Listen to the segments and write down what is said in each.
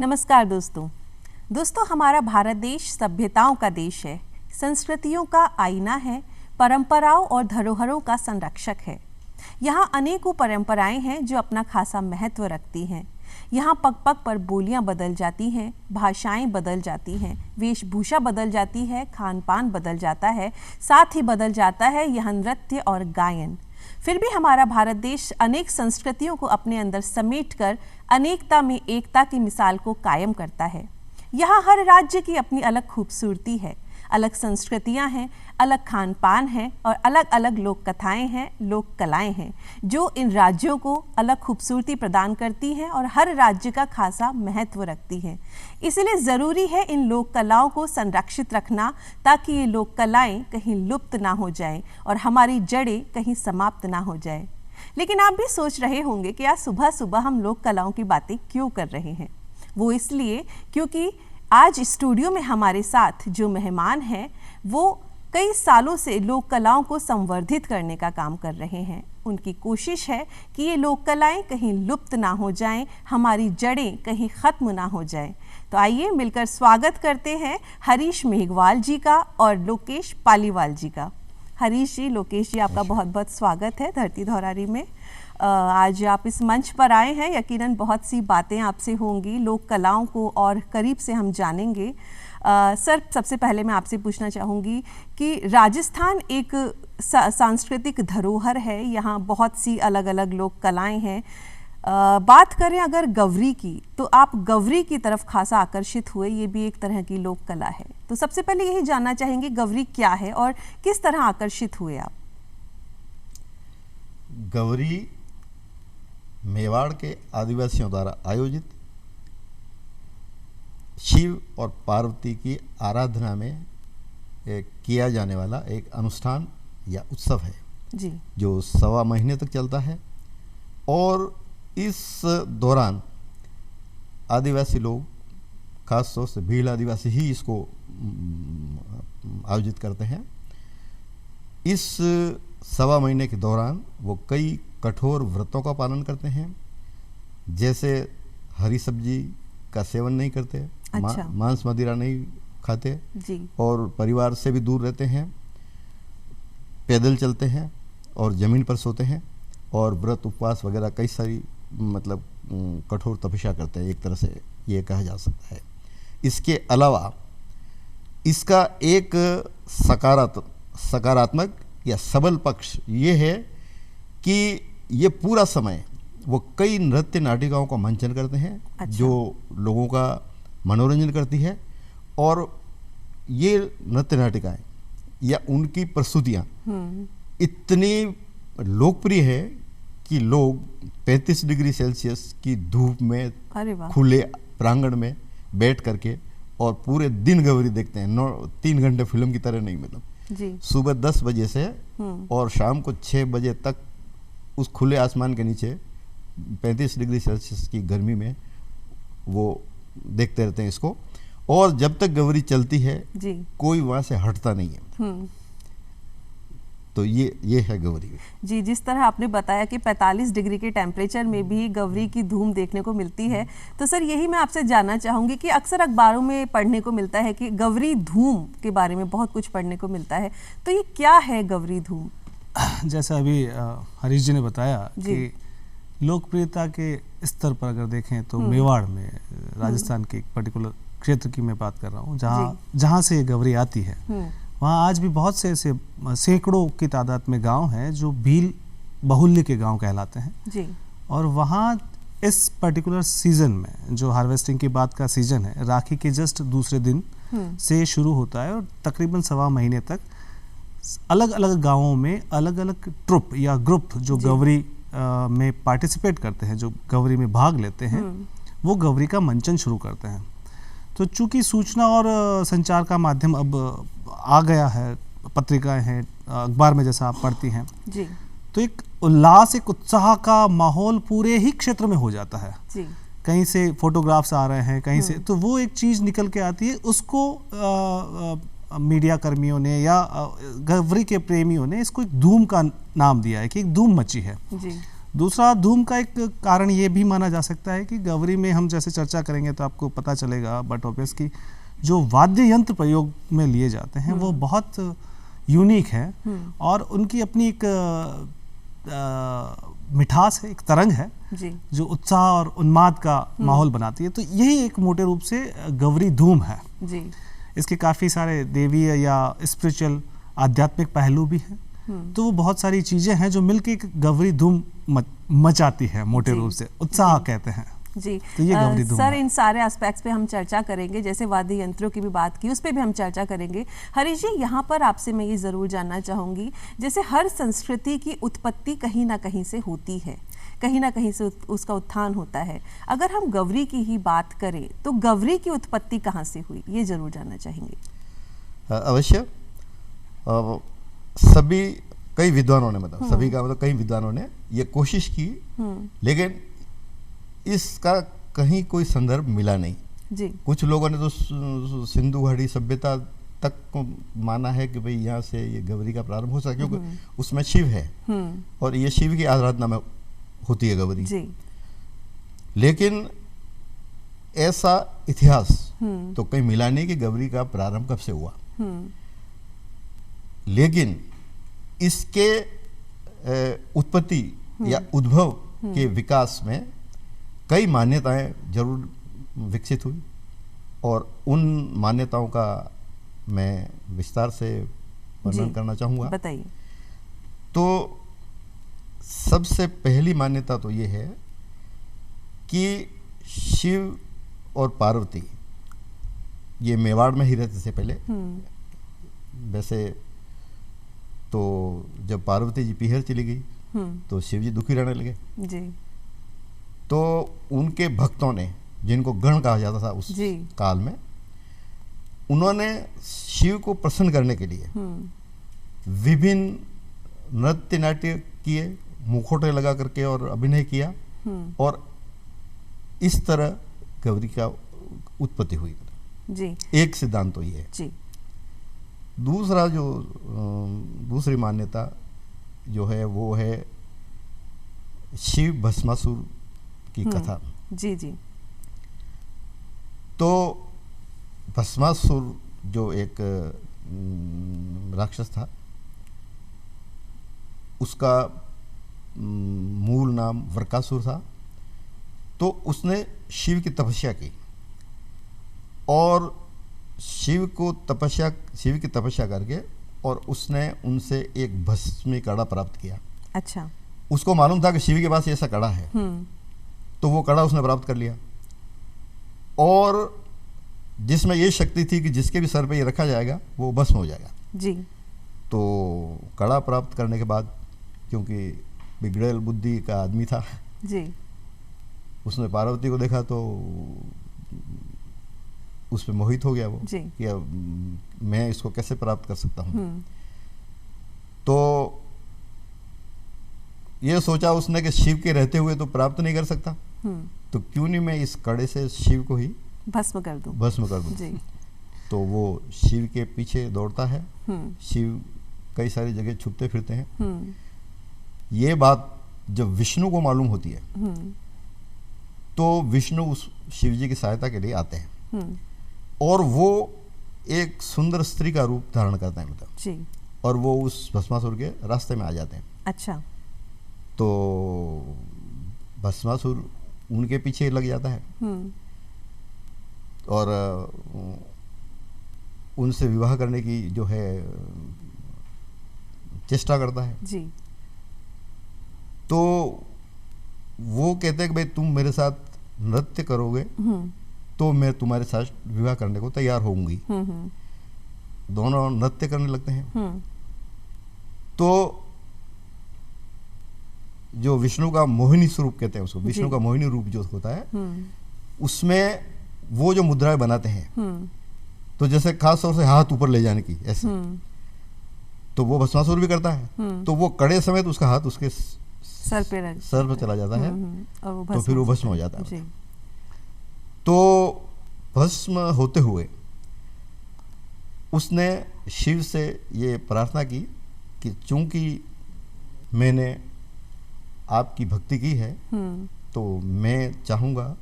नमस्कार दोस्तों, हमारा भारत देश सभ्यताओं का देश है, संस्कृतियों का आईना है, परंपराओं और धरोहरों का संरक्षक है। यहाँ अनेकों परंपराएं हैं जो अपना खासा महत्व रखती हैं। यहाँ पग पग पर बोलियां बदल जाती हैं, भाषाएं बदल जाती हैं, वेशभूषा बदल जाती है, खान पान बदल जाता है, साथ ही बदल जाता है यहाँ नृत्य और गायन। फिर भी हमारा भारत देश अनेक संस्कृतियों को अपने अंदर समेटकर अनेकता में एकता की मिसाल को कायम करता है। यहाँ हर राज्य की अपनी अलग खूबसूरती है, अलग संस्कृतियाँ हैं, अलग खान पान है और अलग अलग लोक कथाएँ हैं, लोक कलाएँ हैं जो इन राज्यों को अलग खूबसूरती प्रदान करती हैं और हर राज्य का खासा महत्व रखती हैं। इसलिए ज़रूरी है इन लोक कलाओं को संरक्षित रखना ताकि ये लोक कलाएँ कहीं लुप्त ना हो जाएं और हमारी जड़ें कहीं समाप्त ना हो जाएं। लेकिन आप भी सोच रहे होंगे कि आज सुबह सुबह हम लोक कलाओं की बातें क्यों कर रहे हैं। वो इसलिए क्योंकि आज स्टूडियो में हमारे साथ जो मेहमान हैं वो कई सालों से लोक कलाओं को संवर्धित करने का काम कर रहे हैं। उनकी कोशिश है कि ये लोक कलाएं कहीं लुप्त ना हो जाएं, हमारी जड़ें कहीं ख़त्म ना हो जाएं। तो आइए मिलकर स्वागत करते हैं हरीश मेघवाल जी का और लोकेश पालीवाल जी का। हरीश जी, लोकेश जी, आपका बहुत बहुत स्वागत है धरती धौरारी में। आज आप इस मंच पर आए हैं, यकीनन बहुत सी बातें आपसे होंगी, लोक कलाओं को और करीब से हम जानेंगे। सर, सबसे पहले मैं आपसे पूछना चाहूँगी कि राजस्थान एक सांस्कृतिक धरोहर है, यहाँ बहुत सी अलग अलग लोक कलाएँ हैं। बात करें अगर गवरी की, तो आप गवरी की तरफ खासा आकर्षित हुए, ये भी एक तरह की लोक कला है। तो सबसे पहले यही जानना चाहेंगे गवरी क्या है और किस तरह आकर्षित हुए आप? गवरी मेवाड़ के आदिवासियों द्वारा आयोजित शिव और पार्वती की आराधना में किया जाने वाला एक अनुष्ठान या उत्सव है जी, जो 1.25 महीने तक चलता है। और इस दौरान आदिवासी लोग, खास तौर से भील आदिवासी ही इसको आयोजित करते हैं। इस 1.25 महीने के दौरान वो कई कठोर व्रतों का पालन करते हैं, जैसे हरी सब्जी का सेवन नहीं करते, अच्छा। मांस मदिरा नहीं खाते जी, और परिवार से भी दूर रहते हैं, पैदल चलते हैं और ज़मीन पर सोते हैं और व्रत उपवास वगैरह कई सारी मतलब कठोर तपस्या करते हैं, एक तरह से ये कहा जा सकता है। इसके अलावा इसका एक सकारात्मक या सबल पक्ष ये है कि ये पूरा समय वो कई नृत्य नाटिकाओं का मंचन करते हैं। अच्छा। जो लोगों का मनोरंजन करती है। और ये नृत्य नाटिकाएं या उनकी प्रस्तुतियाँ इतनी लोकप्रिय है कि लोग 35 डिग्री सेल्सियस की धूप में खुले प्रांगण में बैठ करके और पूरे दिन गवरी देखते हैं। 3 घंटे फिल्म की तरह नहीं, मतलब जी। सुबह 10 बजे से और शाम को 6 बजे तक उस खुले आसमान के नीचे 35 डिग्री सेल्सियस की गर्मी में वो देखते रहते हैं इसको। और जब तक गवरी चलती है जी, कोई वहाँ से हटता नहीं है। तो ये है गवरी जी। जिस तरह आपने बताया कि 45 डिग्री के टेम्परेचर में भी गवरी की धूम देखने को मिलती है, तो सर यही मैं आपसे जानना चाहूँगी कि अक्सर अखबारों में पढ़ने को मिलता है कि गवरी धूम के बारे में बहुत कुछ पढ़ने को मिलता है, तो ये क्या है गवरी धूम? जैसा अभी हरीश जी ने बताया कि लोकप्रियता के स्तर पर अगर देखें तो मेवाड़ में, राजस्थान के एक पर्टिकुलर क्षेत्र की मैं बात कर रहा हूँ, जहाँ से ये गवरी आती है, वहाँ आज भी बहुत से ऐसे सैकड़ों की तादाद में गांव हैं जो भील बाहुल्य के गांव कहलाते हैं जी। और वहाँ इस पर्टिकुलर सीजन में, जो हार्वेस्टिंग की बात का सीजन है, राखी के जस्ट दूसरे दिन से शुरू होता है और तकरीबन 1.25 महीने तक अलग अलग गांवों में अलग अलग ट्रुप या ग्रुप जो गवरी में पार्टिसिपेट करते हैं, जो गवरी में भाग लेते हैं, वो गवरी का मंचन शुरू करते हैं। तो चूंकि सूचना और संचार का माध्यम अब आ गया है, पत्रिकाएं हैं, अखबार में जैसा आप पढ़ती हैं जी, तो एक उल्लास, एक उत्साह का माहौल पूरे ही क्षेत्र में हो जाता है जी। कहीं से फोटोग्राफ्स आ रहे हैं, कहीं से, तो वो एक चीज़ निकल के आती है, उसको मीडिया कर्मियों ने या गवरी के प्रेमियों ने इसको एक धूम का नाम दिया है कि एक धूम मची है जी। दूसरा धूम का एक कारण ये भी माना जा सकता है कि गौरी में हम जैसे चर्चा करेंगे तो आपको पता चलेगा, बट ऑब्वियस कि जो वाद्य यंत्र प्रयोग में लिए जाते हैं वो बहुत यूनिक है और उनकी अपनी एक मिठास है, एक तरंग है जी। जो उत्साह और उन्माद का माहौल बनाती है। तो यही एक मोटे रूप से गौरी धूम है जी। इसके काफ़ी सारे देवीय या स्पिरिचुअल आध्यात्मिक पहलू भी हैं। तो वो बहुत सारी चीज़ें हैं जो मिलके एक गौरी धूम मचाती है, मोटे रूप से उत्साह कहते हैं जी। तो ये गौरी धूम सर है। इन सारे एस्पेक्ट्स पे हम चर्चा करेंगे, जैसे वाद्य यंत्रों की भी बात की उस पर भी हम चर्चा करेंगे। हरीश जी, यहाँ पर आपसे मैं ये ज़रूर जानना चाहूँगी, जैसे हर संस्कृति की उत्पत्ति कहीं ना कहीं से होती है, कहीं ना कहीं से उसका उत्थान होता है। अगर हम गौरी की ही बात करें तो गौरी की उत्पत्ति कहाँ से हुई, ये ज़रूर जानना चाहेंगे। अवश्य। सभी कई विद्वानों ने, मतलब सभी का मतलब कई विद्वानों ने ये कोशिश की, लेकिन इसका कहीं कोई संदर्भ मिला नहीं जी। कुछ लोगों ने तो सिंधु घाटी सभ्यता तक को माना है कि भाई यहाँ से ये गौरी का प्रारंभ हो सका, क्योंकि उसमें शिव है और ये शिव की आराधना में होती है गौरी जी। लेकिन ऐसा इतिहास तो कहीं मिला नहीं कि गौरी का प्रारंभ कब से हुआ। लेकिन इसके उत्पत्ति या उद्भव के विकास में कई मान्यताएं जरूर विकसित हुई और उन मान्यताओं का मैं विस्तार से वर्णन करना चाहूँगा। बताइए। तो सबसे पहली मान्यता तो ये है कि शिव और पार्वती ये मेवाड़ में ही रहते थे पहले। वैसे तो जब पार्वती जी पीहर चली गई तो शिव जी दुखी रहने लगे जी। तो उनके भक्तों ने, जिनको गण कहा जाता था उस काल में, उन्होंने शिव को प्रसन्न करने के लिए विभिन्न नृत्य नाट्य किए, मुखौटे लगा करके और अभिनय किया और इस तरह गौरी का उत्पत्ति हुई जी। एक सिद्धांत तो ये है जी। दूसरा जो दूसरी मान्यता जो है वो है शिव भस्मासुर की कथा। जी जी। तो भस्मासुर जो एक राक्षस था, उसका मूल नाम वृकासुर था। तो उसने शिव की तपस्या की और शिव की तपस्या करके और उसने उनसे एक भस्मी कड़ा प्राप्त किया। अच्छा। उसको मालूम था कि शिव के पास ऐसा कड़ा है, तो वो कड़ा उसने प्राप्त कर लिया और जिसमें ये शक्ति थी कि जिसके भी सर पे ये रखा जाएगा वो भस्म हो जाएगा जी। तो कड़ा प्राप्त करने के बाद, क्योंकि बिगड़ेल बुद्धि का आदमी था जी, उसने पार्वती को देखा तो उस पर मोहित हो गया वो कि अब मैं इसको कैसे प्राप्त कर सकता हूँ। तो ये सोचा उसने कि शिव के रहते हुए तो प्राप्त नहीं कर सकता, तो क्यों नहीं मैं इस कड़े से शिव को ही भस्म कर दूं जी। तो वो शिव के पीछे दौड़ता है। शिव कई सारी जगह छुपते फिरते हैं। ये बात जब विष्णु को मालूम होती है तो विष्णु उस शिव जी की सहायता के लिए आते हैं और वो एक सुंदर स्त्री का रूप धारण करते हैं मतलब जी। और वो उस भस्मासुर के रास्ते में आ जाते हैं। अच्छा। तो भस्मासुर उनके पीछे लग जाता है और उनसे विवाह करने की जो है चेष्टा करता है जी। तो वो कहते हैं कि भाई तुम मेरे साथ नृत्य करोगे तो मैं तुम्हारे साथ विवाह करने को तैयार होंगी। दोनों नृत्य करने लगते हैं। तो जो विष्णु का मोहिनी स्वरूप कहते हैं उसको, विष्णु का मोहिनी रूप जो होता है उसमें वो जो मुद्राएं बनाते हैं तो जैसे खास तौर से हाथ ऊपर ले जाने की ऐसे, तो वो भस्मासुर भी करता है। तो वो कड़े समेत उसका हाथ उसके सर पे चला जाता है और तो फिर वो भस्म हो जाता है। तो भस्म होते हुए उसने शिव से ये प्रार्थना की कि चूंकि मैंने आपकी भक्ति की है तो मैं चाहूँगा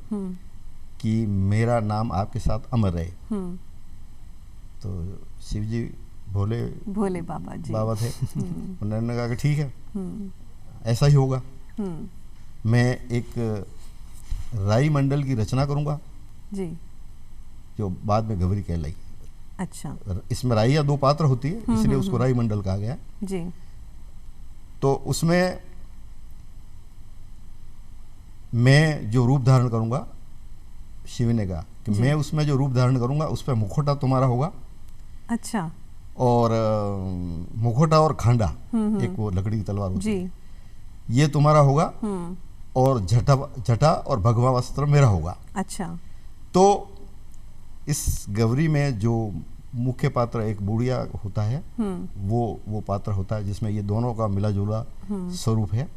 कि मेरा नाम आपके साथ अमर रहे। तो शिव जी भोले भोले बाबा जी बाबा थे। उन्होंने कहा कि ठीक है, ऐसा ही होगा। मैं एक राई मंडल की रचना करूँगा जी, जो बाद में गौरी कहलाई। अच्छा, इसमें राइया 2 पात्र होती है, इसलिए उसको राई मंडल कहा गया जी। तो उसमें मैं जो रूप धारण करूंगा, शिव ने कहा कि मैं उसमें जो रूप धारण करूंगा उस पर मुखोटा तुम्हारा होगा। अच्छा। और मुखोटा और खांडा, एक वो लकड़ी की तलवार होती है, ये तुम्हारा होगा। और जटा और भगवा वस्त्र मेरा होगा। अच्छा। तो इस गौरी में जो मुख्य पात्र एक बुढ़िया होता है, वो पात्र होता है जिसमें ये दोनों का मिला जुला स्वरूप है।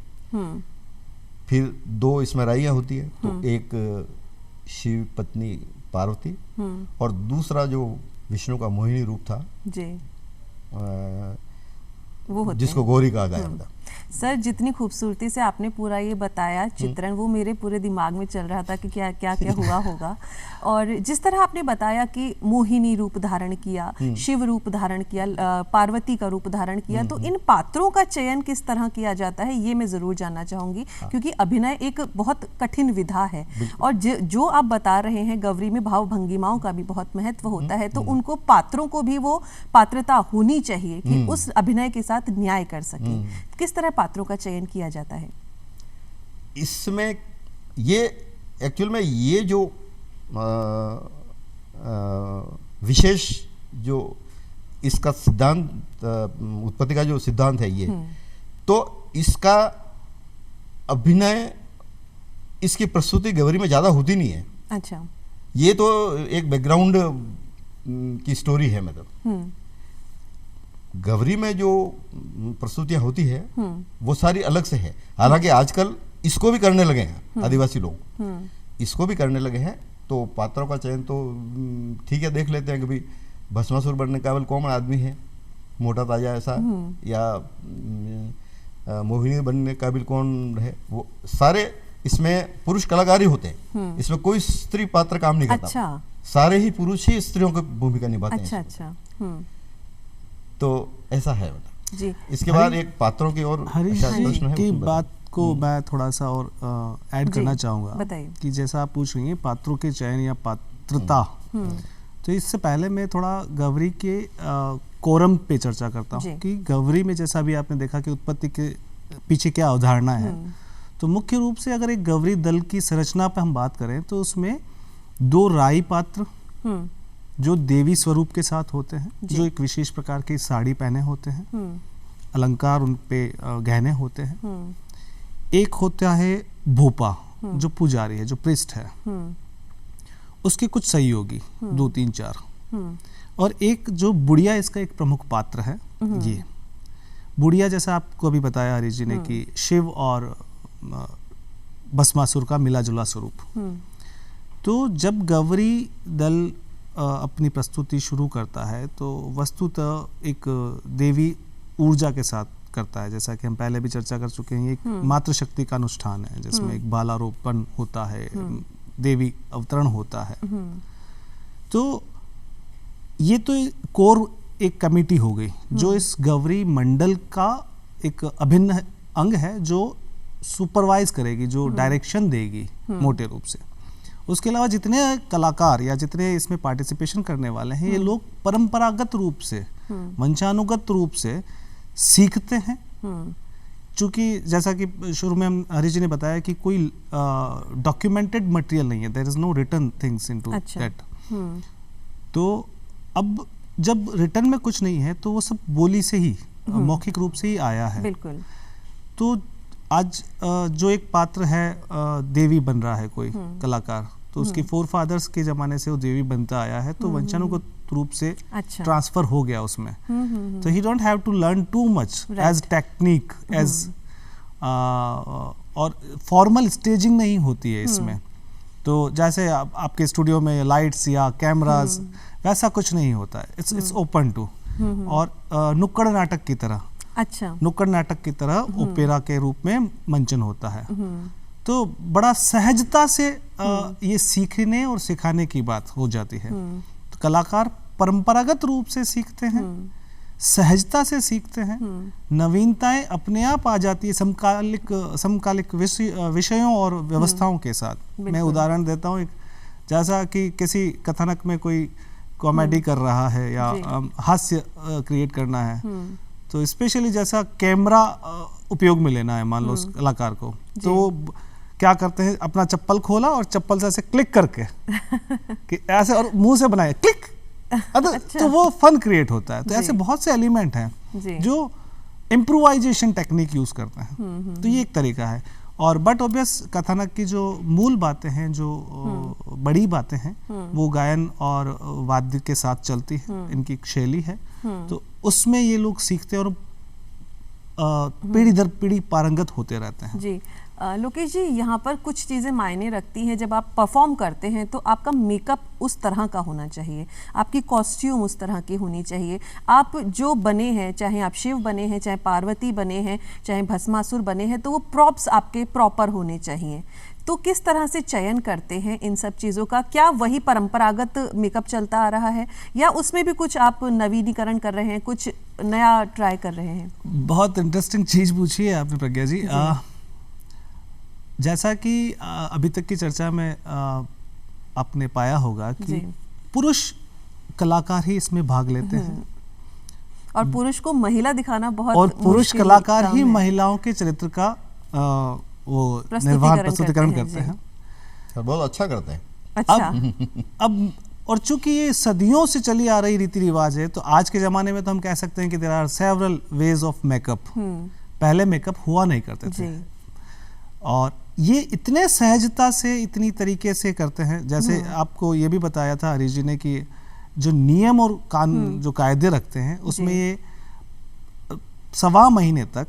फिर 2 इसमें राइयाँ होती है, तो एक शिव पत्नी पार्वती और दूसरा जो विष्णु का मोहिनी रूप था जी, वो होते जिसको हैं। गौरी कहा गया था। सर, जितनी खूबसूरती से आपने पूरा ये बताया चित्रण, वो मेरे पूरे दिमाग में चल रहा था कि क्या क्या क्या हुआ होगा। और जिस तरह आपने बताया कि मोहिनी रूप धारण किया, शिव रूप धारण किया, पार्वती का रूप धारण किया, तो इन पात्रों का चयन किस तरह किया जाता है ये मैं ज़रूर जानना चाहूँगी, क्योंकि अभिनय एक बहुत कठिन विधा है। और जो आप बता रहे हैं गौरी में भाव भंगिमाओं का भी बहुत महत्व होता है, तो उनको पात्रों को भी वो पात्रता होनी चाहिए कि उस अभिनय के साथ न्याय कर सके। किस तरह पात्रों का चयन किया जाता है इसमें? ये एक्चुअल में ये जो विशेष जो इसका सिद्धांत, उत्पत्ति का जो सिद्धांत है ये, तो इसका अभिनय, इसकी प्रस्तुति गौरी में ज़्यादा होती नहीं है। अच्छा। ये तो एक बैकग्राउंड की स्टोरी है। मतलब गौरी में जो प्रस्तुतियाँ होती है वो सारी अलग से है। हालांकि आजकल इसको भी करने लगे हैं आदिवासी लोग, इसको भी करने लगे हैं। तो पात्रों का चयन तो ठीक है, देख लेते हैं कि भाई भस्मासुर बनने काबिल कौन आदमी है, मोटा ताजा ऐसा, या मोहिनी बनने काबिल कौन है। वो सारे इसमें पुरुष कलाकार ही होते हैं, इसमें कोई स्त्री पात्र काम नहीं करता। अच्छा। सारे ही पुरुष ही स्त्रियों की भूमिका निभाते हैं। अच्छा। तो ऐसा है जी। इसके बाद एक पात्रों की और प्रश्न है की बात को मैं थोड़ा सा और ऐड करना चाहूँगा कि जैसा आप पूछ रही हैं पात्रों के चयन या पात्रता, तो इससे पहले मैं थोड़ा गौरी के कोरम पे चर्चा करता हूँ कि गौरी में जैसा भी आपने देखा कि उत्पत्ति के पीछे क्या अवधारणा है। तो मुख्य रूप से अगर एक गौरी दल की संरचना पे हम बात करें तो उसमें 2 राई पात्र जो देवी स्वरूप के साथ होते हैं, जो एक विशेष प्रकार की साड़ी पहने होते हैं, अलंकार उन पे गहने होते हैं। एक होता है भूपा जो पुजारी है, जो प्रिस्ट है, उसके कुछ सहयोगी 2, 3, 4, और एक जो बुढ़िया, इसका एक प्रमुख पात्र है। ये बुढ़िया जैसा आपको अभी बताया हरीश जी ने कि शिव और भस्मासुर का मिला जुला स्वरूप। तो जब गौरी दल अपनी प्रस्तुति शुरू करता है तो वस्तुतः एक देवी ऊर्जा के साथ करता है, जैसा कि हम पहले भी चर्चा कर चुके हैं। एक मातृशक्ति का अनुष्ठान है जिसमें एक बालारोपण होता है, देवी अवतरण होता है। तो ये तो कोर एक कमेटी हो गई जो इस गौरी मंडल का एक अभिन्न अंग है, जो सुपरवाइज करेगी, जो डायरेक्शन देगी मोटे रूप से। उसके अलावा जितने कलाकार या जितने इसमें पार्टिसिपेशन करने वाले हैं, ये लोग परंपरागत रूप से, वंशानुगत रूप से सीखते हैं। चूंकि जैसा कि शुरू में हरीश जी ने बताया कि कोई डॉक्यूमेंटेड मटेरियल नहीं है, there is no written things into that. तो अब जब रिटन में कुछ नहीं है तो वो सब बोली से ही, मौखिक रूप से ही आया है। बिल्कुल। तो आज जो एक पात्र है देवी बन रहा है कोई कलाकार, तो उसके 4 फादर्स के जमाने से वो देवी बनता आया है, तो वंशानुगत रूप से ट्रांसफर हो गया उसमें। तो he don't have to learn too much as technique as, और फॉर्मल स्टेजिंग नहीं होती है इसमें। तो जैसे आपके स्टूडियो में लाइट्स या कैमरास वैसा कुछ नहीं होता है, इट्स ओपन टू, और नुक्कड़ नाटक की तरह अच्छा। नुक्कड़ नाटक की तरह ओपेरा के रूप में मंचन होता है। तो बड़ा सहजता से ये सीखने और सिखाने की बात हो जाती है। तो कलाकार परंपरागत रूप से सीखते हैं, सहजता से सीखते हैं, नवीनताएं अपने आप आ जाती है समकालिक विषयों और व्यवस्थाओं के साथ। मैं उदाहरण देता हूँ, जैसा कि किसी कथानक में कोई कॉमेडी कर रहा है या हास्य क्रिएट करना है, तो स्पेशली जैसा कैमरा उपयोग में लेना है मान लो उस कलाकार को, तो क्या करते हैं, अपना चप्पल खोला और चप्पल से ऐसे क्लिक करके कि ऐसे और मुंह से बनाए क्लिक, अच्छा। तो वो फन क्रिएट होता है। तो ऐसे बहुत से एलिमेंट हैं जो इम्प्रोवाइजेशन टेक्निक यूज करते हैं। तो ये एक तरीका है। और बट ऑब्वियस कथानक की जो मूल बातें हैं, जो बड़ी बातें हैं, वो गायन और वाद्य के साथ चलती है, इनकी एक शैली है। तो उसमें ये लोग सीखते हैं और पीढ़ी दर पीढ़ी पारंगत होते रहते हैं। जी लोकेश जी, यहाँ पर कुछ चीज़ें मायने रखती हैं। जब आप परफॉर्म करते हैं तो आपका मेकअप उस तरह का होना चाहिए, आपकी कॉस्ट्यूम उस तरह की होनी चाहिए। आप जो बने हैं, चाहे आप शिव बने हैं, चाहे पार्वती बने हैं, चाहे भस्मासुर बने हैं, तो वो प्रॉप्स आपके प्रॉपर होने चाहिए। तो किस तरह से चयन करते हैं इन सब चीज़ों का? क्या वही परंपरागत मेकअप चलता आ रहा है या उसमें भी कुछ आप नवीनीकरण कर रहे हैं, कुछ नया ट्राई कर रहे हैं? बहुत इंटरेस्टिंग चीज़ पूछी है आपने प्रज्ञा जी। जैसा कि अभी तक की चर्चा में आपने पाया होगा कि पुरुष कलाकार ही इसमें भाग लेते हैं और पुरुष को महिला दिखाना बहुत, और पुरुष कलाकार ही महिलाओं के चरित्र का वो निर्वाह प्रस्तुतिकरण करते हैं। बहुत अच्छा करते हैं। अच्छा। अब और चूंकि ये सदियों से चली आ रही रीति रिवाज है, तो आज के जमाने में तो हम कह सकते हैं कि there are several ways of makeup. पहले मेकअप हुआ नहीं करते थे और ये इतने सहजता से, इतनी तरीके से करते हैं। जैसे आपको ये भी बताया था हरीश जी ने कि जो नियम और कानून जो कायदे रखते हैं, उसमें ये 1.25 महीने तक।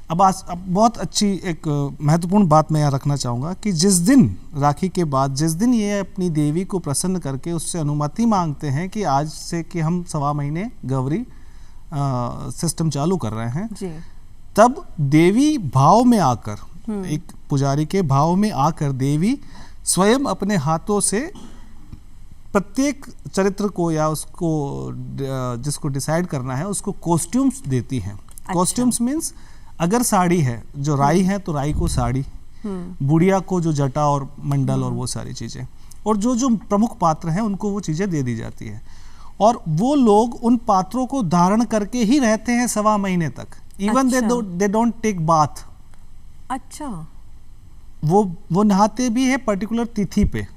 अब बहुत अच्छी एक महत्वपूर्ण बात मैं यहाँ रखना चाहूँगा कि जिस दिन राखी के बाद, जिस दिन ये अपनी देवी को प्रसन्न करके उससे अनुमति मांगते हैं कि आज से कि हम 1.25 महीने गौरी सिस्टम चालू कर रहे हैं, तब देवी भाव में आकर, एक पुजारी के भाव में आकर देवी स्वयं अपने हाथों से प्रत्येक चरित्र को या उसको जिसको डिसाइड करना है उसको कॉस्ट्यूम्स देती हैं। कॉस्ट्यूम्स मीन्स अगर साड़ी है, जो राई है तो राई को साड़ी, बुढ़िया को जो जटा और मंडल और वो सारी चीज़ें, और जो जो प्रमुख पात्र हैं उनको वो चीज़ें दे दी जाती है। और वो लोग उन पात्रों को धारण करके ही रहते हैं 1.25 महीने तक। Even they don't take bath. अच्छा। वो नहाते भी है पर्टिकुलर तिथि पे,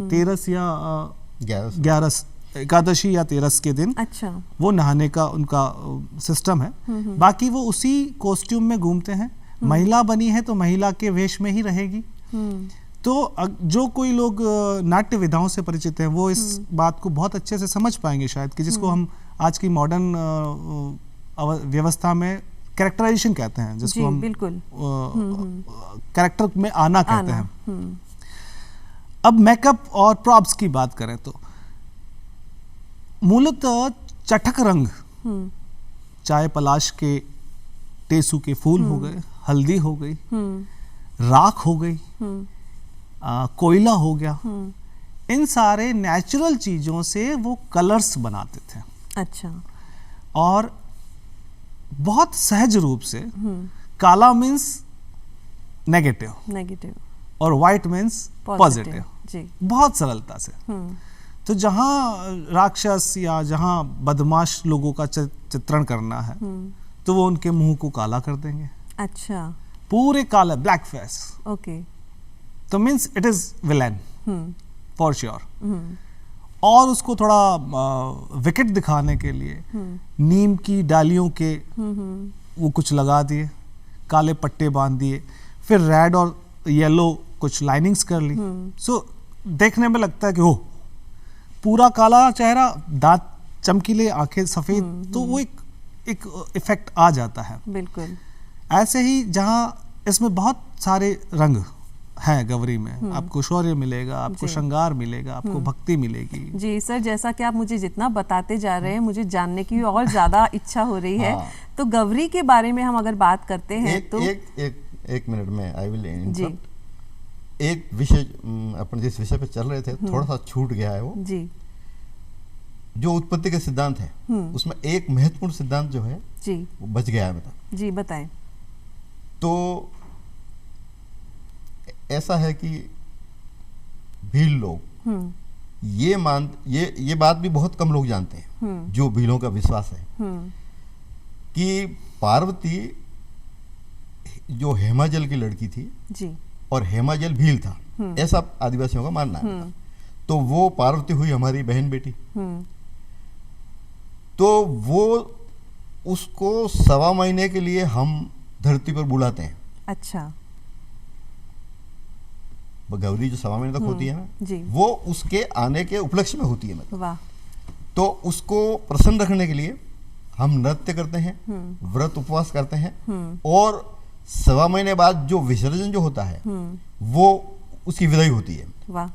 13 या 11 एकादशी या 13 के दिन। अच्छा। वो नहाने का उनका सिस्टम है। बाकी वो उसी कॉस्ट्यूम में घूमते हैं। महिला बनी है तो महिला के वेश में ही रहेगी। तो जो कोई लोग नाट्य विधाओं से परिचित हैं वो इस बात को बहुत अच्छे से समझ पाएंगे शायद, कि जिसको हम आज की मॉडर्न व्यवस्था में कैरेक्टराइजेशन कहते हैं, जिसको हम बिल्कुल कैरेक्टर में आना कहते हैं। अब मेकअप और प्रॉप्स की बात करें तो मूलतः चटक रंग, चाहे पलाश के टेसू के फूल हो गए, हल्दी हो गई, राख हो गई, कोयला हो गया, इन सारे नेचुरल चीजों से वो कलर्स बनाते थे। अच्छा। और बहुत सहज रूप से, काला मीन्स नेगेटिव और व्हाइट मीन्स पॉजिटिव, बहुत सरलता से। तो जहाँ राक्षस या जहाँ बदमाश लोगों का चित्रण करना है तो वो उनके मुंह को काला कर देंगे। अच्छा। पूरे काला, ब्लैक फेस। ओके। तो means it is villain for sure. और उसको थोड़ा विकेट दिखाने के लिए नीम की डालियों के वो कुछ लगा दिए, काले पट्टे बांध दिए, फिर रेड और येलो कुछ लाइनिंग्स कर ली। सो देखने में लगता है कि ओह, पूरा काला चेहरा, दांत चमकीले, आंखें सफेद, तो वो एक इफेक्ट आ जाता है। बिल्कुल। ऐसे ही जहाँ इसमें बहुत सारे रंग है गौरी में, आपको शौर्य मिलेगा, आपको श्रृंगार मिलेगा, आपको भक्ति मिलेगी। जी सर, जैसा कि आप मुझे जितना बताते जा रहे हैं, मुझे जानने की और ज़्यादा इच्छा हो रही है। तो गौरी के बारे में हम अगर बात करते हैं एक, तो एक मिनट में आई विल जी इंटरप्ट। एक विषय अपन जिस विषय पे चल रहे थे थोड़ा सा छूट गया है वो, जी जो उत्पत्ति के सिद्धांत है उसमें एक महत्वपूर्ण सिद्धांत जो है जी वो बच गया है मतलब। जी बताएं। तो ऐसा है कि भील लोग ये बात भी बहुत कम लोग जानते हैं, जो भीलों का विश्वास है कि पार्वती जो हेमाजल की लड़की थी जी और हेमाजल भील था, ऐसा आदिवासियों का मानना है। तो वो पार्वती हुई हमारी बहन बेटी, तो वो उसको 1.25 महीने के लिए हम धरती पर बुलाते हैं। अच्छा, गौरी जो 1.25 महीने तक होती है जी। ना, वो उसके आने के उपलक्ष्य में होती है मतलब। वाह। तो उसको प्रसन्न रखने के लिए हम नृत्य करते हैं, व्रत उपवास करते हैं, और 1.25 महीने बाद जो विसर्जन जो होता है वो उसकी विदाई होती है। वाह,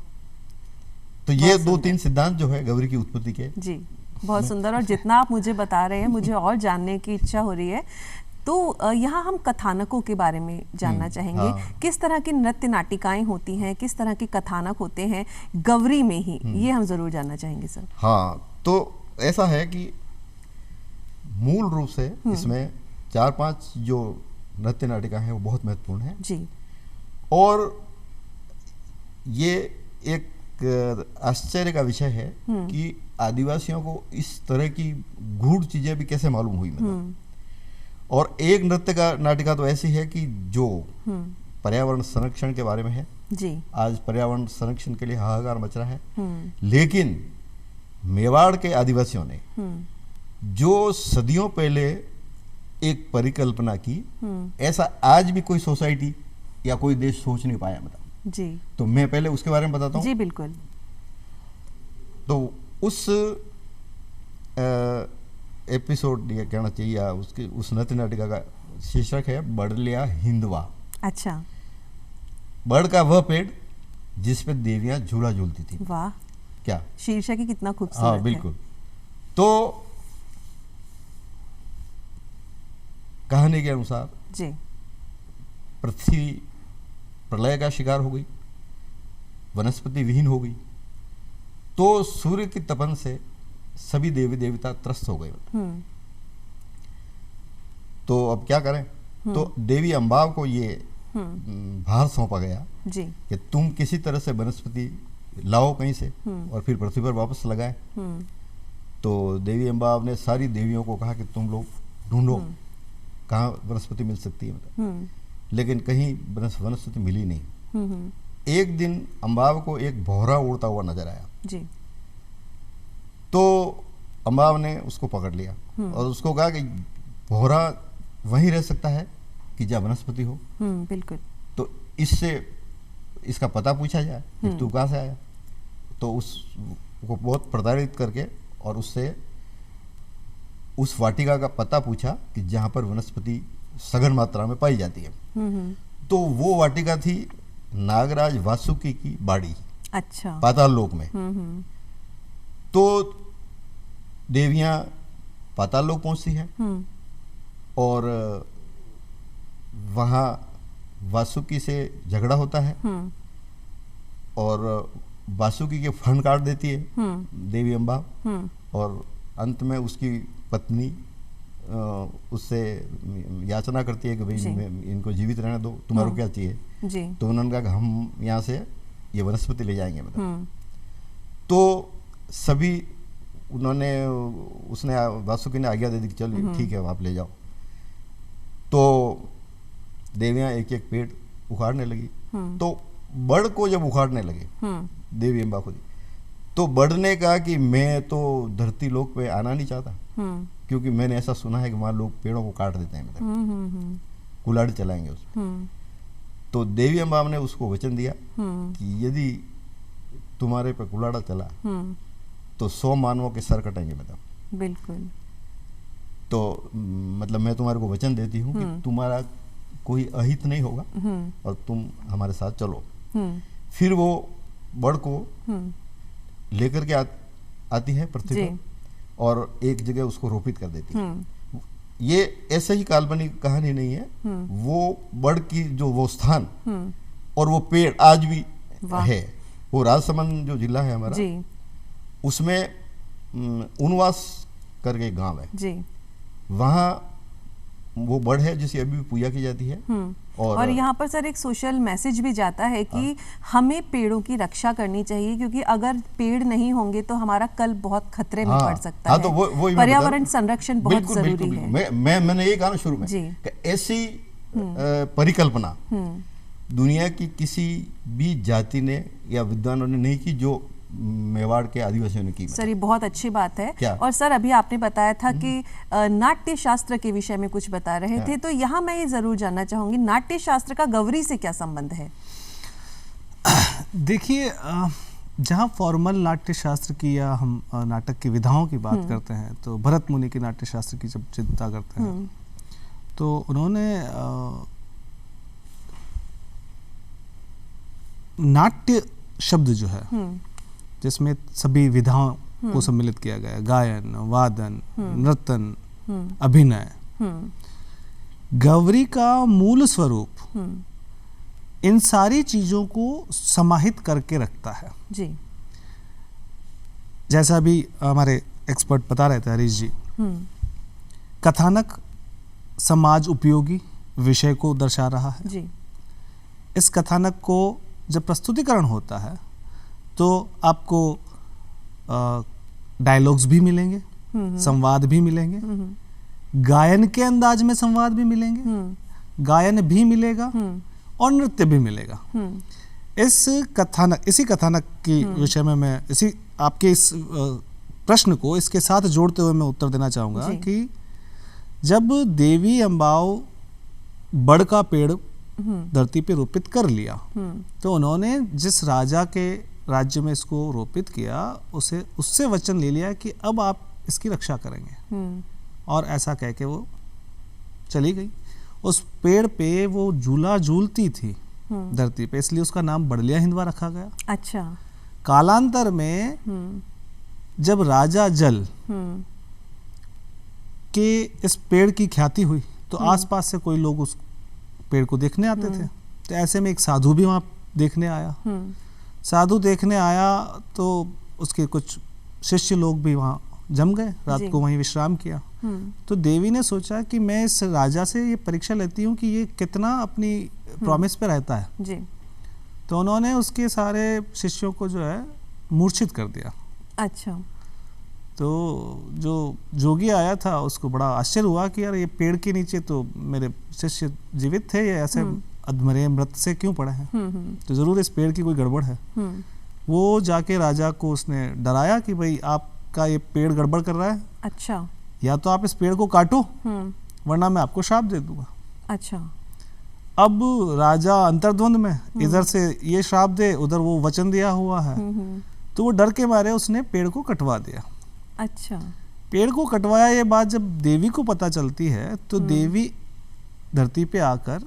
तो ये 2-3 सिद्धांत जो है गौरी की उत्पत्ति के। जी बहुत सुंदर। और जितना आप मुझे बता रहे हैं मुझे और जानने की इच्छा हो रही है। तो यहाँ हम कथानकों के बारे में जानना चाहेंगे। हाँ। किस तरह की नृत्य नाटिकाएं होती हैं, किस तरह के कथानक होते हैं गौरी में ही, ये हम जरूर जानना चाहेंगे सर। हाँ, तो ऐसा है कि मूल रूप से इसमें 4-5 जो नृत्य नाटिका है वो बहुत महत्वपूर्ण है जी। और ये एक आश्चर्य का विषय है कि आदिवासियों को इस तरह की गूढ़ चीजें भी कैसे मालूम हुई मतलब। और एक नृत्य का नाटिका तो ऐसी है कि जो पर्यावरण संरक्षण के बारे में है जी। आज पर्यावरण संरक्षण के लिए हाहाकार मच रहा है, लेकिन मेवाड़ के आदिवासियों ने जो सदियों पहले एक परिकल्पना की, ऐसा आज भी कोई सोसाइटी या कोई देश सोच नहीं पाया मतलब जी। तो मैं पहले उसके बारे में बताता हूँ। जी बिल्कुल। तो उस एपिसोड ये कहना चाहिए या उसके उस नृत्य नाटिका का शीर्षक है बड़लिया हिंदवा। अच्छा। बड़ का वह पेड़ जिस पे देवियां झूला झूलती थी। वाह, क्या शीर्षक ही कितना खूबसूरत हाँ है। बिल्कुल। तो कहानी के अनुसार जी। पृथ्वी प्रलय का शिकार हो गई, वनस्पति विहीन हो गई, तो सूर्य की तपन से सभी देवी देवता त्रस्त हो गए। तो अब क्या करें? तो देवी अम्बा को ये भार सौंपा गया जी। कि तुम किसी तरह से वनस्पति लाओ कहीं से और फिर पृथ्वी पर वापस लगाए। तो देवी अम्बा ने सारी देवियों को कहा कि तुम लोग ढूंढो कहाँ वनस्पति मिल सकती है मतलब। लेकिन कहीं वनस्पति मिली नहीं। एक दिन अम्बा को एक भौरा उड़ता हुआ नजर आया जी। तो अम्बा ने उसको पकड़ लिया और उसको कहा कि भौरा वहीं रह सकता है कि जहाँ वनस्पति हो। बिल्कुल। तो इससे इसका पता पूछा जाए कि तू कहाँ से आया। तो उसको बहुत प्रताड़ित करके और उससे उस वाटिका का पता पूछा कि जहाँ पर वनस्पति सघन मात्रा में पाई जाती है। तो वो वाटिका थी नागराज वासुकी की बाड़ी। अच्छा। पाताल लोक में। तो देवियां पाताल लोक पहुंचती है और वहाँ वासुकी से झगड़ा होता है और वासुकी के फन काट देती है देवी अम्बा। और अंत में उसकी पत्नी उससे याचना करती है कि भाई इनको जीवित रहने दो, तुम्हारा क्या चाहिए जी। तो उन्होंने कहा कि हम यहाँ से ये वनस्पति ले जाएंगे मतलब। तो सभी उसने वासुकी ने आज्ञा दे दी कि चलो ठीक है आप ले जाओ। तो देवियां एक एक पेड़ उखाड़ने लगी। तो बड़ को जब उखाड़ने लगे देवी अम्बा खुद, तो बड़ ने कहा कि मैं तो धरती लोक पे आना नहीं चाहता क्योंकि मैंने ऐसा सुना है कि वहां लोग पेड़ों को काट देते हैं मतलब कुल्हाड़ी चलाएंगे उसमें। तो देवी अम्बा ने उसको वचन दिया कि यदि तुम्हारे पे कुल्हाड़ा चला तो 100 मानवों के सर कटेंगे मतलब। बिल्कुल। तो मतलब मैं तुम्हारे को वचन देती हूँ कि तुम्हारा कोई अहित नहीं होगा और तुम हमारे साथ चलो। फिर वो बड़ को लेकर के आती है पृथ्वी पर और एक जगह उसको रोपित कर देती है। ये ऐसे ही काल्पनिक कहानी नहीं है, वो बड़ की जो वो स्थान और वो पेड़ आज भी है। वो राजसमंद जो जिला है हमारा जी उसमें उनवास करके गांव है जी। वहाँ वो बड़ है जिसकी अभी भी पूजा की जाती है। और यहाँ पर सर एक सोशल मैसेज भी जाता है कि हमें पेड़ों की रक्षा करनी चाहिए, क्योंकि अगर पेड़ नहीं होंगे तो हमारा कल बहुत खतरे में पड़ सकता है। तो वो पर्यावरण संरक्षण बहुत जरूरी है। मैंने ये कहा ना शुरू में कि ऐसी परिकल्पना दुनिया की किसी भी जाति ने या विद्वानों ने नहीं की जो मेवाड़ के आदिवासियों ने की। सर ये बहुत अच्छी बात है। क्या? और सर अभी आपने बताया था कि नाट्य शास्त्र के विषय में कुछ बता रहे थे, तो यहाँ मैं ये जरूर जानना चाहूंगी नाट्य शास्त्र का गौरी से क्या संबंध है? देखिए, जहाँ फॉर्मल नाट्य शास्त्र की या हम नाटक की विधाओं की बात करते हैं तो भरत मुनि के नाट्य शास्त्र की जब चिंता करते हैं तो उन्होंने नाट्य शब्द जो है जिसमें सभी विधाओं को सम्मिलित किया गया, गायन, वादन, नर्तन, अभिनय, गौरी का मूल स्वरूप इन सारी चीजों को समाहित करके रखता है जी। जैसा भी हमारे एक्सपर्ट बता रहे थे हरीश जी, कथानक समाज उपयोगी विषय को दर्शा रहा है जी। इस कथानक को जब प्रस्तुतिकरण होता है तो आपको डायलॉग्स भी मिलेंगे, संवाद भी मिलेंगे, गायन के अंदाज में संवाद भी मिलेंगे, गायन भी मिलेगा और नृत्य भी मिलेगा। इसी कथानक की विषय में मैं इसी आपके इस प्रश्न को इसके साथ जोड़ते हुए मैं उत्तर देना चाहूँगा कि जब देवी अम्बाओ बड़ का पेड़ धरती पे रोपित कर लिया तो उन्होंने जिस राजा के राज्य में इसको रोपित किया उससे वचन ले लिया कि अब आप इसकी रक्षा करेंगे, और ऐसा कह के वो चली गई। उस पेड़ पे वो झूला झूलती थी धरती पे, इसलिए उसका नाम बड़लिया हिंदवा रखा गया। अच्छा। कालांतर में जब राजा जल के इस पेड़ की ख्याति हुई तो आसपास से कोई लोग उस पेड़ को देखने आते थे, तो ऐसे में एक साधु भी वहां देखने आया। साधु देखने आया तो उसके कुछ शिष्य लोग भी वहां जम गए, रात को वहीं विश्राम किया। तो देवी ने सोचा कि मैं इस राजा से ये परीक्षा लेती हूँ कि ये कितना अपनी प्रॉमिस पे रहता है जी। तो उन्होंने उसके सारे शिष्यों को जो है मूर्छित कर दिया। अच्छा। तो जो जोगी आया था उसको बड़ा आश्चर्य हुआ कि यार ये पेड़ के नीचे तो मेरे शिष्य जीवित थे, ये ऐसे अधमरे मृत से क्यों पड़े हैं, तो जरूर इस पेड़ की कोई गड़बड़ है। वो जाके राजा को उसने डराया कि भाई आपका ये पेड़ गड़बड़ कर रहा है। अच्छा। या तो आप इस पेड़ को काटो वरना मैं आपको श्राप दे दूंगा। अच्छा। अब राजा अंतर्द्वंद में, इधर से ये श्राप दे, उधर वो वचन दिया हुआ है, तो वो डर के मारे उसने पेड़ को कटवा दिया। अच्छा। पेड़ को कटवाया, ये बात जब देवी को पता चलती है तो देवी धरती पे आकर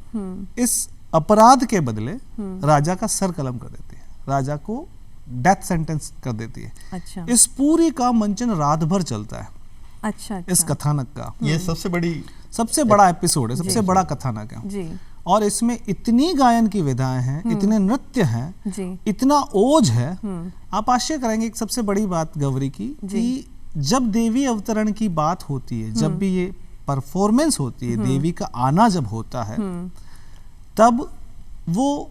इस अपराध के बदले राजा का सर कलम कर देती है, राजा को डेथ सेंटेंस कर देती है। अच्छा। इस पूरी का मंचन रात भर चलता है। अच्छा। इस कथानक का ये सबसे बड़ा एपिसोड है, सबसे बड़ा कथानक है जी। और इसमें इतनी गायन की विधाएं हैं, इतने नृत्य हैं जी। इतना ओज है, आप आश्चर्य करेंगे। एक सबसे बड़ी बात गौरी की कि जब देवी अवतरण की बात होती है, जब भी ये परफॉर्मेंस होती है, देवी का आना जब होता है, तब वो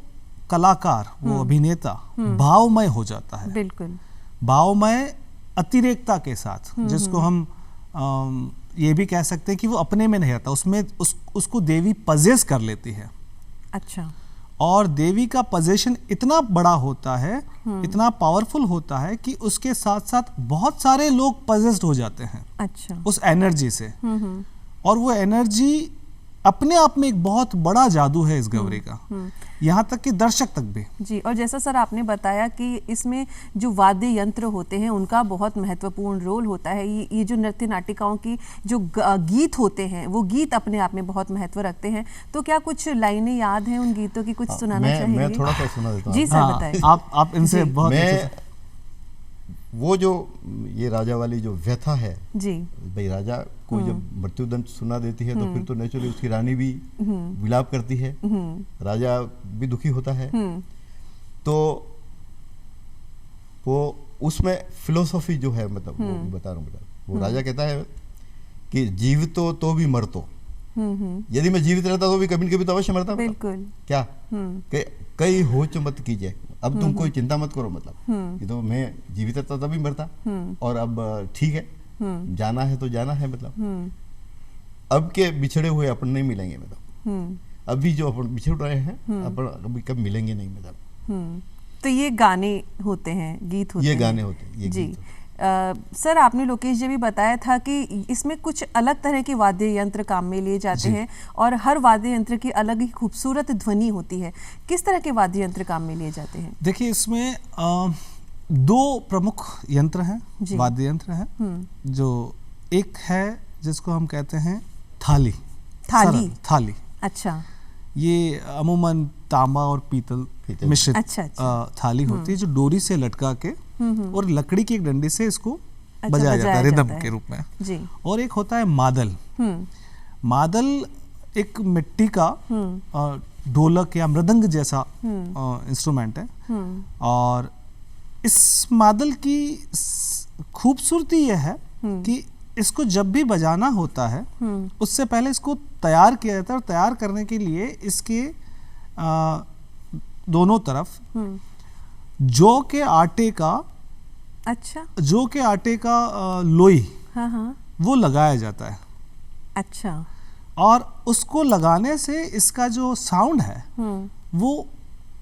कलाकार, वो अभिनेता भावमय हो जाता है। बिल्कुल भावमय अतिरेकता के साथ, जिसको हम ये भी कह सकते हैं कि वो अपने में नहीं रहता, उसमें उसको देवी पजेस कर लेती है। अच्छा। और देवी का पोजीशन इतना बड़ा होता है, इतना पावरफुल होता है कि उसके साथ साथ बहुत सारे लोग पजेस्ड हो जाते हैं। अच्छा। उस एनर्जी से। और वो एनर्जी अपने आप में एक बहुत बड़ा जादू है इस गौरी का, यहाँ तक कि दर्शक तक भी। जी। और जैसा सर आपने बताया कि इसमें जो वाद्य यंत्र होते हैं उनका बहुत महत्वपूर्ण रोल होता है। ये जो नृत्य नाटिकाओं की जो गीत होते हैं वो गीत अपने आप में बहुत महत्व रखते हैं। तो क्या कुछ लाइनें याद हैं उन गीतों की, कुछ सुनाना चाहेंगे? मैं थोड़ा सा सुना देता हूँ। जी सर बताइए। आप इनसे बहुत वो जो ये राजा वाली जो व्यथा है, जी, भाई राजा को जब मृत्युदंड सुना देती है तो फिर तो नेचुरली उसकी रानी भी विलाप करती है, राजा भी दुखी होता है। तो वो उसमें फिलोसॉफी जो है, मतलब वो बता रहा हूँ, वो राजा कहता है कि जीवित तो भी मर तो, यदि मैं जीवित रहता तो भी कभी न कभी तो अवश्य मरता। बिल्कुल। क्या कई होच मत कीजिए, अब तुम कोई चिंता मत करो, मतलब ये तो मैं जीवित रहता तभी मरता, और अब ठीक है, जाना है तो जाना है, मतलब अब के बिछड़े हुए अपन नहीं मिलेंगे, मतलब अभी जो अपन बिछड़ रहे हैं अपन अभी कब मिलेंगे नहीं, मतलब। तो ये गाने होते हैं, गीत होते हैं, ये गाने होते हैं, ये जी। गीत होते हैं। सर, आपने लोकेश जी भी बताया था कि इसमें कुछ अलग तरह के वाद्य यंत्र काम में लिए जाते हैं और हर वाद्य यंत्र की अलग ही खूबसूरत ध्वनि होती है। किस तरह के वाद्य यंत्र काम में लिए जाते हैं? देखिए, इसमें 2 प्रमुख यंत्र हैं, वाद्य यंत्र हैं। जो एक है जिसको हम कहते हैं थाली। थाली। अच्छा। ये अमूमन तांबा और पीतल मिश्रित थाली होती है, जो डोरी से लटका के और लकड़ी की एक डंडी से इसको बजाया जाता है रिदम के रूप में जी। और एक होता है मादल। मादल एक मिट्टी का ढोलक या मृदंग जैसा इंस्ट्रूमेंट है, और इस मादल की खूबसूरती यह है कि इसको जब भी बजाना होता है उससे पहले इसको तैयार किया जाता है, और तैयार करने के लिए इसके दोनों तरफ जौ के आटे का, अच्छा, जौ के आटे का लोई, हाँ, वो लगाया जाता है। अच्छा। और उसको लगाने से इसका जो साउंड है वो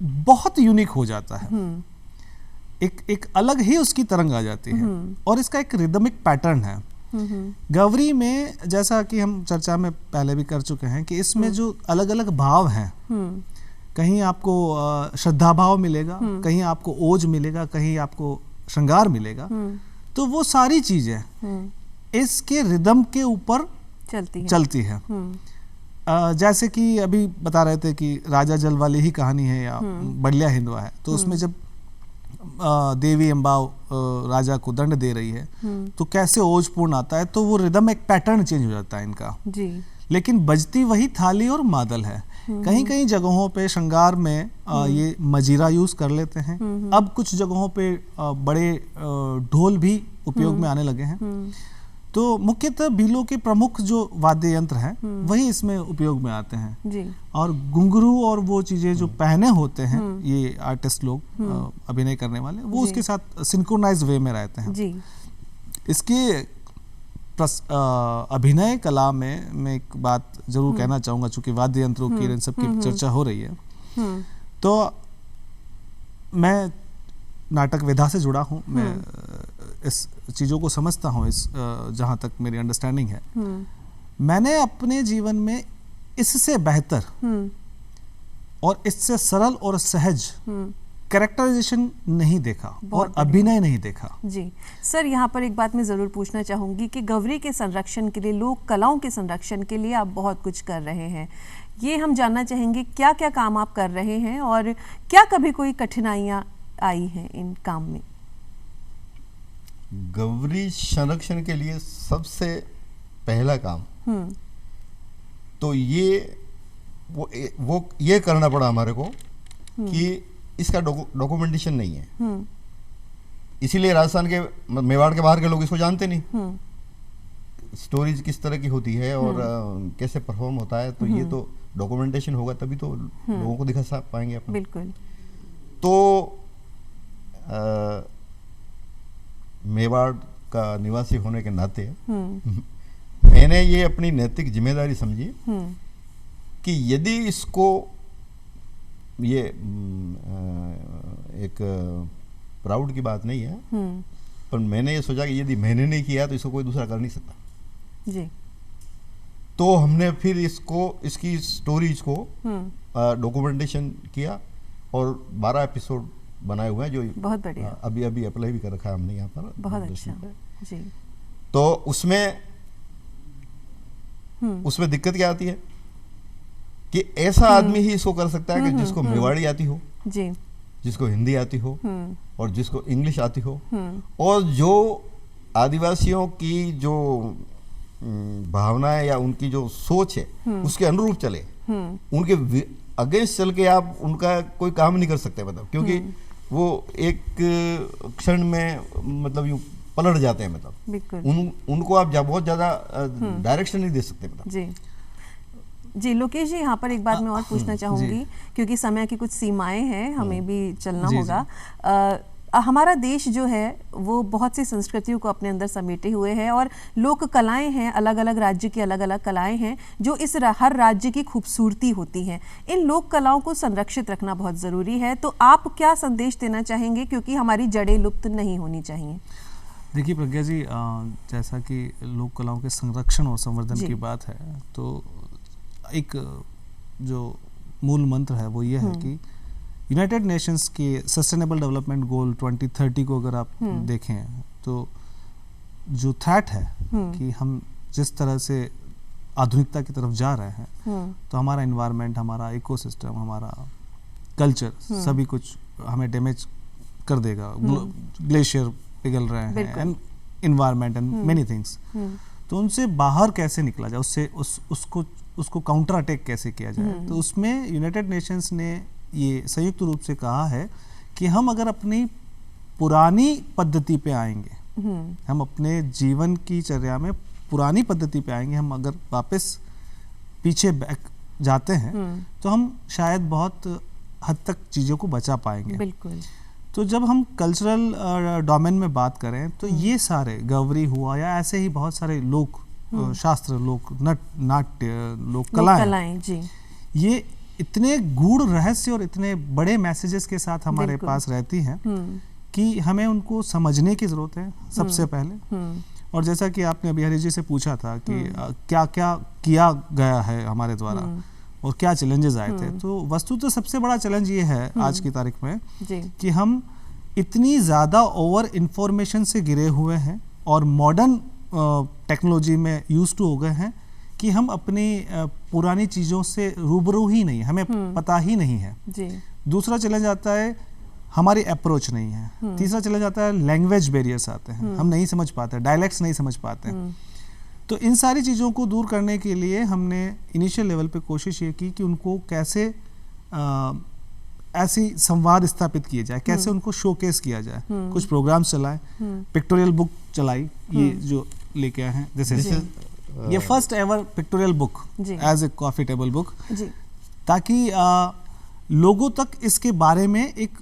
बहुत यूनिक हो जाता है, एक अलग ही उसकी तरंग आ जाती है, और इसका एक रिदमिक पैटर्न है। गवरी में, जैसा कि हम चर्चा में पहले भी कर चुके हैं, कि इसमें जो अलग अलग भाव हैं, कहीं आपको श्रद्धा भाव मिलेगा, कहीं आपको ओज मिलेगा, कहीं आपको श्रृंगार मिलेगा, तो वो सारी चीजें इसके रिदम के ऊपर चलती है। जैसे कि अभी बता रहे थे कि राजा जल वाली ही कहानी है या बलिया हिंदुआ है, तो उसमें जब देवी अम्बाव राजा को दंड दे रही है तो कैसे ओजपूर्ण आता है, तो वो रिदम एक पैटर्न चेंज हो जाता है इनका जी। लेकिन बजती वही थाली और मादल है। कहीं कहीं जगहों पे श्रृंगार में ये मजीरा यूज कर लेते हैं। अब कुछ जगहों पे बड़े ढोल भी उपयोग में आने लगे हैं। तो मुख्यतः बीलों के प्रमुख जो वाद्य यंत्र हैं वही इसमें उपयोग में आते हैं जी। और घुंघरू और वो चीजें जो पहने होते हैं ये आर्टिस्ट लोग अभिनय करने वाले, वो उसके साथ सिंक्रोनाइज वे में रहते हैं जी। इसके अभिनय कला में मैं एक बात जरूर कहना चाहूंगा, चूंकि वाद्य यंत्रों की इन सब की चर्चा हो रही है, तो मैं नाटक विधा से जुड़ा हूँ, मैं इस चीज़ों को समझता हूँ, इस जहाँ तक मेरी अंडरस्टैंडिंग है। मैंने अपने जीवन में इससे बेहतर और इससे सरल और सहज कैरेक्टराइजेशन नहीं देखा और अभिनय नहीं देखा जी। सर, यहाँ पर एक बात मैं ज़रूर पूछना चाहूँगी कि गवरी के संरक्षण के लिए, लोक कलाओं के संरक्षण के लिए आप बहुत कुछ कर रहे हैं। ये हम जानना चाहेंगे क्या क्या काम आप कर रहे हैं और क्या कभी कोई कठिनाइयाँ आई हैं इन काम में? गवरी संरक्षण के लिए सबसे पहला काम तो ये ये करना पड़ा हमारे को कि इसका डॉक्यूमेंटेशन नहीं है, इसीलिए राजस्थान के, मेवाड़ के बाहर के लोग इसको जानते नहीं, स्टोरीज किस तरह की होती है और कैसे परफॉर्म होता है। तो ये तो डॉक्यूमेंटेशन होगा तभी तो लोगों को दिखा पाएंगे अपन। बिल्कुल। तो मेवाड़ का निवासी होने के नाते मैंने ये अपनी नैतिक जिम्मेदारी समझी कि यदि इसको, ये एक प्राउड की बात नहीं है, पर मैंने ये सोचा कि यदि मैंने नहीं किया तो इसको कोई दूसरा कर नहीं सकता जी। तो हमने फिर इसकी स्टोरीज को डॉक्यूमेंटेशन किया और 12 एपिसोड बनाए हुए हैं, जो बहुत बढ़िया, अभी अप्लाई भी कर रखा है हमने यहाँ पर। बहुत अच्छा जी। तो उसमें दिक्कत क्या आती है कि ऐसा आदमी ही इसको कर सकता है कि जिसको मेवाड़ी आती हो जी, जिसको हिंदी आती हो और जिसको इंग्लिश आती हो, और जो आदिवासियों की जो भावनाएं या उनकी जो सोच है उसके अनुरूप चले। उनके अगेंस्ट चल के आप उनका कोई काम नहीं कर सकते, मतलब क्योंकि वो एक क्षण में मतलब यूँ पलट जाते हैं, मतलब उनको आप बहुत ज़्यादा डायरेक्शन नहीं दे सकते, मतलब। जी लोकेश जी, यहाँ पर एक बात मैं और पूछना चाहूँगी, क्योंकि समय की कुछ सीमाएं हैं, हमें भी चलना होगा। हमारा देश जो है वो बहुत सी संस्कृतियों को अपने अंदर समेटे हुए है, और लोक कलाएं हैं, अलग अलग राज्य की अलग अलग कलाएं हैं जो इस हर राज्य की खूबसूरती होती हैं। इन लोक कलाओं को संरक्षित रखना बहुत ज़रूरी है, तो आप क्या संदेश देना चाहेंगे, क्योंकि हमारी जड़ें लुप्त नहीं होनी चाहिए? देखिए प्रज्ञा जी, जैसा कि लोक कलाओं के संरक्षण और संवर्धन की बात है, तो एक जो मूल मंत्र है वो ये है कि यूनाइटेड नेशंस के सस्टेनेबल डेवलपमेंट गोल 2030 को अगर आप देखें, तो जो थ्रेट है कि हम जिस तरह से आधुनिकता की तरफ जा रहे हैं, तो हमारा एनवायरनमेंट, हमारा इकोसिस्टम, हमारा कल्चर, सभी कुछ हमें डैमेज कर देगा। ग्लेशियर पिघल रहे हैं, and environment and many things. तो उनसे बाहर कैसे निकला जाए, उससे उसको काउंटर अटैक कैसे किया जाए, तो उसमें यूनाइटेड नेशंस ने ये संयुक्त रूप से कहा है कि हम अगर अपनी पुरानी पद्धति पे आएंगे, हम अपने जीवन की चर्या में पुरानी पद्धति पे आएंगे, हम अगर वापस पीछे बैक जाते हैं, तो हम शायद बहुत हद तक चीज़ों को बचा पाएंगे। बिल्कुल। तो जब हम कल्चरल डोमेन में बात करें, तो ये सारे गवरी हुआ या ऐसे ही बहुत सारे लोक शास्त्र, लोक नाट्य, लोक कलाएं जी, ये इतने गूढ़ रहस्य और इतने बड़े मैसेजेस के साथ हमारे पास रहती हैं कि हमें उनको समझने की जरूरत है सबसे पहले। और जैसा कि आपने अभी हरी जी से पूछा था कि क्या क्या किया गया है हमारे द्वारा और क्या चैलेंजेस आए थे, तो वस्तुतः सबसे बड़ा चैलेंज ये है आज की तारीख में कि हम इतनी ज़्यादा ओवर इंफॉर्मेशन से घिरे हुए हैं और मॉडर्न टेक्नोलॉजी में यूज टू हो गए हैं कि हम अपनी पुरानी चीज़ों से रूबरू ही नहीं, हमें पता ही नहीं है जी। दूसरा चैलेंज आता है हमारी अप्रोच नहीं है। तीसरा चैलेंज आता है लैंग्वेज बैरियर्स आते हैं, हम नहीं समझ पाते, डायलेक्ट्स नहीं समझ पाते। तो इन सारी चीज़ों को दूर करने के लिए हमने इनिशियल लेवल पे कोशिश ये की कि उनको कैसे ऐसी संवाद स्थापित किए जाए, कैसे उनको शोकेस किया जाए। कुछ प्रोग्राम्स चलाए, पिक्टोरियल बुक चलाई, ये जो लेके आए हैं, जैसे ये first ever pictorial book as a coffee table book, ताकि लोगों तक इसके बारे में एक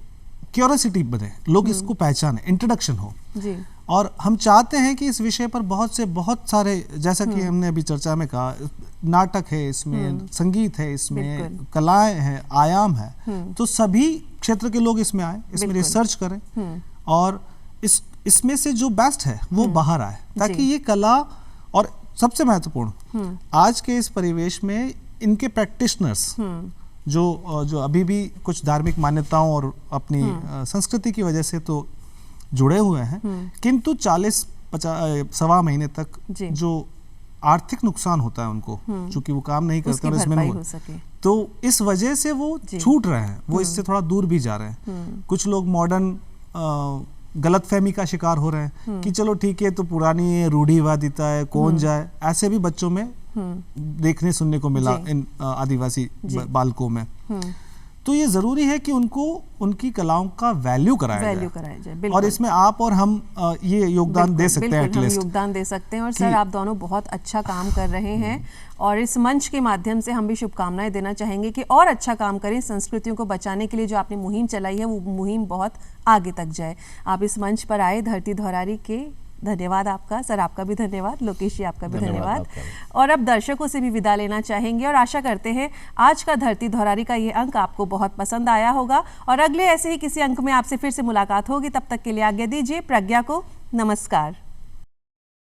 क्यूरियोसिटी बने, लोग इसको पहचाने, इंट्रोडक्शन हो जी। और हम चाहते हैं कि इस विषय पर बहुत सारे, जैसा कि हमने अभी चर्चा में कहा, नाटक है इसमें, संगीत है इसमें, कलाएं हैं, आयाम है, तो सभी क्षेत्र के लोग इसमें आए, इसमें रिसर्च करें और इसमें से जो बेस्ट है वो बाहर आए, ताकि ये कला, और सबसे महत्वपूर्ण आज के इस परिवेश में इनके प्रैक्टिशनर्स जो अभी भी कुछ धार्मिक मान्यताओं और अपनी संस्कृति की वजह से तो जुड़े हुए हैं, किंतु 40-50 महीने तक जो आर्थिक नुकसान होता है उनको, चूंकि वो काम नहीं करते और इसमें हो सके, तो इस वजह से वो छूट रहे हैं, वो इससे थोड़ा दूर भी जा रहे हैं। कुछ लोग मॉडर्न गलतफहमी का शिकार हो रहे हैं कि चलो ठीक है, तो पुरानी रूढ़िवादिता है, कौन जाए, ऐसे भी बच्चों में देखने सुनने को मिला इन आदिवासी बालकों में। तो ये जरूरी है कि उनको उनकी कलाओं का वैल्यू कराया जाए। और इसमें आप और हम ये योगदान दे सकते हैं, एटलीस्ट योगदान दे सकते हैं। और सर, आप दोनों बहुत अच्छा काम कर रहे हैं और इस मंच के माध्यम से हम भी शुभकामनाएं देना चाहेंगे कि और अच्छा काम करें, संस्कृतियों को बचाने के लिए जो आपने मुहिम चलाई है वो मुहिम बहुत आगे तक जाए। आप इस मंच पर आए, धरती धौरारी के, धन्यवाद आपका। सर, आपका भी धन्यवाद। लोकेश जी, आपका भी धन्यवाद। और अब दर्शकों से भी विदा लेना चाहेंगे और आशा करते हैं आज का धरती धौरारी का ये अंक आपको बहुत पसंद आया होगा और अगले ऐसे ही किसी अंक में आपसे फिर से मुलाकात होगी। तब तक के लिए आज्ञा दीजिए। प्रज्ञा को नमस्कार।